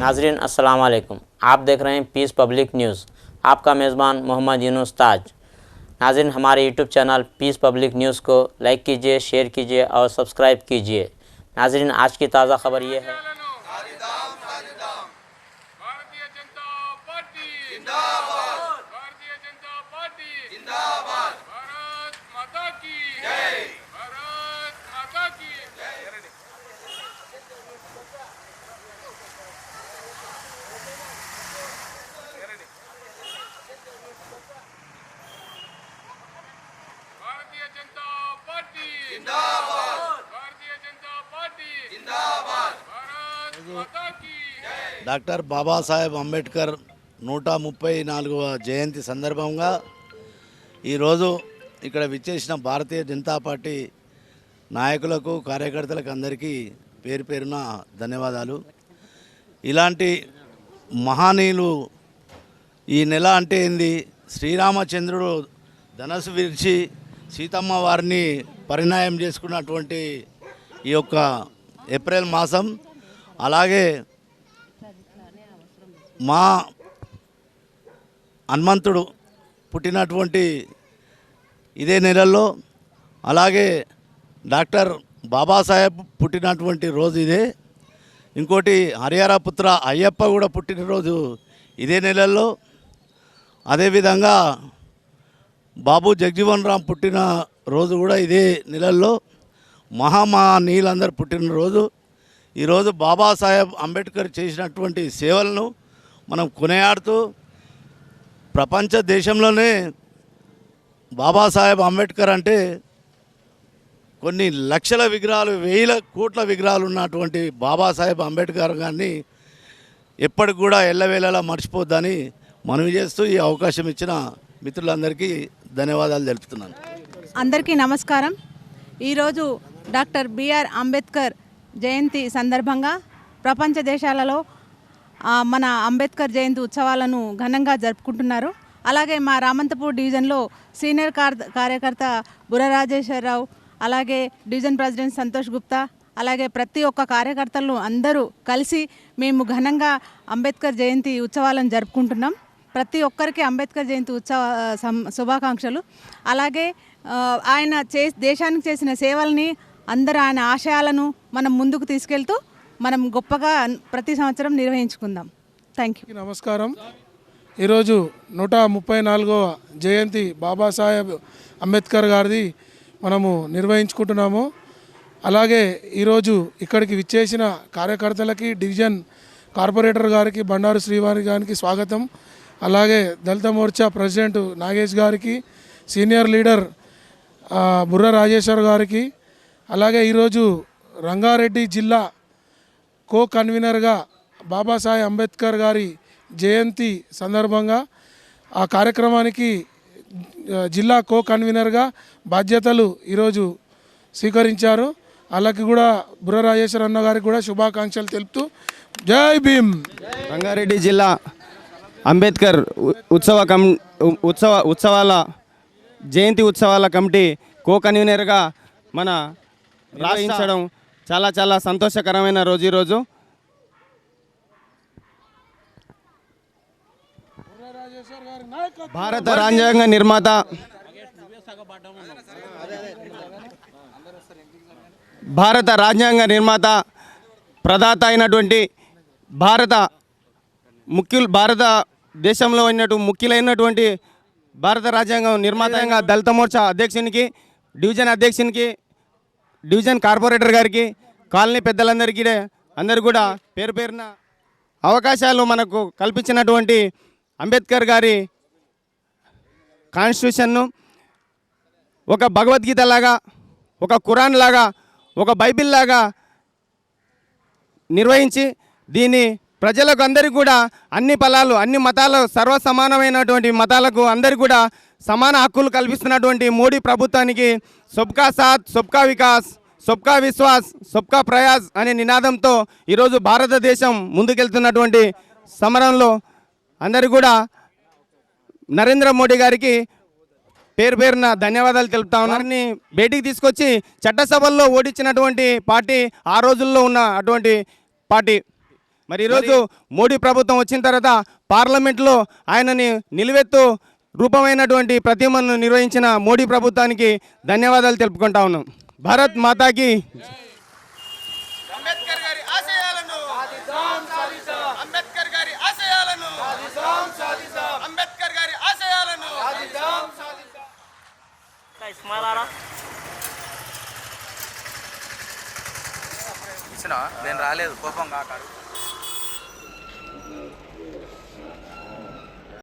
नाजरीन अस्सलाम वालेकुम। आप देख रहे हैं पीस पब्लिक न्यूज़। आपका मेज़बान मोहम्मद यूनुस ताज। नाजरीन, हमारे YouTube channel peace public news को लाइक कीजिए, शेयर कीजिए और सब्सक्राइब कीजिए। नाजरीन, आज की ताज़ा खबर ये है। డాక్టర్ బాబాసాహెబ్ అంబేద్కర్ 134వ జయంతి సందర్భంగా ఈరోజు ఇక్కడ విచ్చేసిన భారతీయ జనతా పార్టీ నాయకులకు, కార్యకర్తలకు అందరికీ పేరు పేరున ధన్యవాదాలు. ఇలాంటి మహనీయులు ఈ నెల అంటే ఏంది, శ్రీరామచంద్రుడు ధనస్సు విరిచి సీతమ్మ వారిని పరిణయం చేసుకున్నటువంటి ఈ యొక్క ఏప్రిల్ మాసం, అలాగే మా హనుమంతుడు పుట్టినటువంటి ఇదే నెలల్లో, అలాగే డాక్టర్ బాబాసాహెబ్ పుట్టినటువంటి రోజు ఇదే. ఇంకోటి హరిహర పుత్ర అయ్యప్ప కూడా పుట్టినరోజు ఇదే నెలల్లో. అదేవిధంగా బాబు జగజీవన్ రామ్ పుట్టిన రోజు కూడా ఇదే నెలల్లో. మహామహనీయులందరూ పుట్టినరోజు ఈరోజు. బాబాసాహెబ్ అంబేద్కర్ చేసినటువంటి సేవలను మనం కొనియాడుతూ ప్రపంచ దేశంలోనే బాబాసాహెబ్ అంబేద్కర్ అంటే కొన్ని లక్షల విగ్రహాలు, వేల కోట్ల విగ్రహాలు ఉన్నటువంటి బాబాసాహెబ్ అంబేద్కర్ గారిని ఎప్పటికి కూడా ఎల్లవేళలా మర్చిపోద్దని మనవి చేస్తూ ఈ అవకాశం ఇచ్చిన మిత్రులందరికీ ధన్యవాదాలు తెలుపుతున్నాను. అందరికీ నమస్కారం. ఈరోజు డాక్టర్ బిఆర్ అంబేద్కర్ జయంతి సందర్భంగా ప్రపంచ దేశాలలో మన అంబేద్కర్ జయంతి ఉత్సవాలను ఘనంగా జరుపుకుంటున్నారు. అలాగే మా రామంతపూర్ డివిజన్లో సీనియర్ కార్యకర్త బుర్ర రాజేశ్వరరావు, అలాగే డివిజన్ ప్రెసిడెంట్ సంతోష్ గుప్తా, అలాగే ప్రతి ఒక్క కార్యకర్తలు అందరూ కలిసి మేము ఘనంగా అంబేద్కర్ జయంతి ఉత్సవాలను జరుపుకుంటున్నాం. ప్రతి ఒక్కరికి అంబేద్కర్ జయంతి ఉత్సవ శుభాకాంక్షలు. అలాగే ఆయన దేశానికి చేసిన సేవల్ని, అందరూ ఆయన ఆశయాలను మనం ముందుకు తీసుకెళ్తూ మనం గొప్పగా ప్రతి సంవత్సరం నిర్వహించుకుందాం. Thank you. నమస్కారం. ఈరోజు 134వ జయంతి బాబాసాహెబ్ అంబేద్కర్ గారిది మనము నిర్వహించుకుంటున్నాము. అలాగే ఈరోజు ఇక్కడికి విచ్చేసిన కార్యకర్తలకి, డివిజన్ కార్పొరేటర్ గారికి, బండారు శ్రీవారి గారికి స్వాగతం. అలాగే దళిత మోర్చా ప్రెసిడెంట్ నాగేష్ గారికి, సీనియర్ లీడర్ బుర్ర రాజేశ్వర్ గారికి, అలాగే ఈరోజు రంగారెడ్డి జిల్లా కో కన్వీనర్గా బాబాసాహెబ్ అంబేద్కర్ గారి జయంతి సందర్భంగా ఆ కార్యక్రమానికి జిల్లా కో కన్వీనర్గా బాధ్యతలు ఈరోజు స్వీకరించారు. అలాగే కూడా బుర్ర రాజేశ్వర అన్న గారికి కూడా శుభాకాంక్షలు తెలుపుతూ జై భీమ్. రంగారెడ్డి జిల్లా అంబేద్కర్ ఉత్సవాల జయంతి ఉత్సవాల కమిటీ కో కన్వీనర్గా మన నిర్వహించడం చాలా చాలా సంతోషకరమైన రోజు ఈరోజు. భారత రాజ్యాంగ నిర్మాత ప్రదాత అయినటువంటి భారత దేశంలో ముఖ్యులైనటువంటి భారత రాజ్యాంగం నిర్మాతంగా దళిత మోర్చా అధ్యక్షునికి, డివిజన్ అధ్యక్షునికి, డివిజన్ కార్పొరేటర్ గారికి, కాలనీ పెద్దలందరికీ అందరూ కూడా పేరు పేరున అవకాశాలు మనకు కల్పించినటువంటి అంబేద్కర్ గారి కాన్స్టిట్యూషన్ను ఒక భగవద్గీత లాగా, ఒక ఖురాన్ లాగా, ఒక బైబిల్ లాగా నిర్వహించి దీన్ని ప్రజలకు అందరికీ కూడా అన్ని మతాలు సర్వసమానమైనటువంటి మతాలకు అందరికీ కూడా సమాన హక్కులు కల్పిస్తున్నటువంటి మోడీ ప్రభుత్వానికి సబ్కా సాత్, సబ్కా వికాస్, సబ్కా విశ్వాస్, సబ్కా ప్రయాస్ అనే నినాదంతో ఈరోజు భారతదేశం ముందుకెళ్తున్నటువంటి సమరంలో అందరూ కూడా నరేంద్ర మోడీ గారికి పేరు పేరున ధన్యవాదాలు తెలుపుతా ఉన్నారని బయటికి తీసుకొచ్చి చట్టసభల్లో ఓడించినటువంటి పార్టీ ఆ రోజుల్లో ఉన్న అటువంటి పార్టీ. మరి ఈరోజు మోడీ ప్రభుత్వం వచ్చిన తర్వాత పార్లమెంట్లో ఆయనని నిలువెత్తు రూపమైనటువంటి ప్రతిమను నిర్వహించిన మోడీ ప్రభుత్వానికి ధన్యవాదాలు తెలుపుకుంటా ఉన్నాం. భారత్ మాతాకి అంబేద్కర్ గారి ఆశయాలను అంబేద్కర్ గారి ఆశయాలను అంబేద్కర్ గారి ఆశయాలను నేను రాలేదు కోపం కాకాడు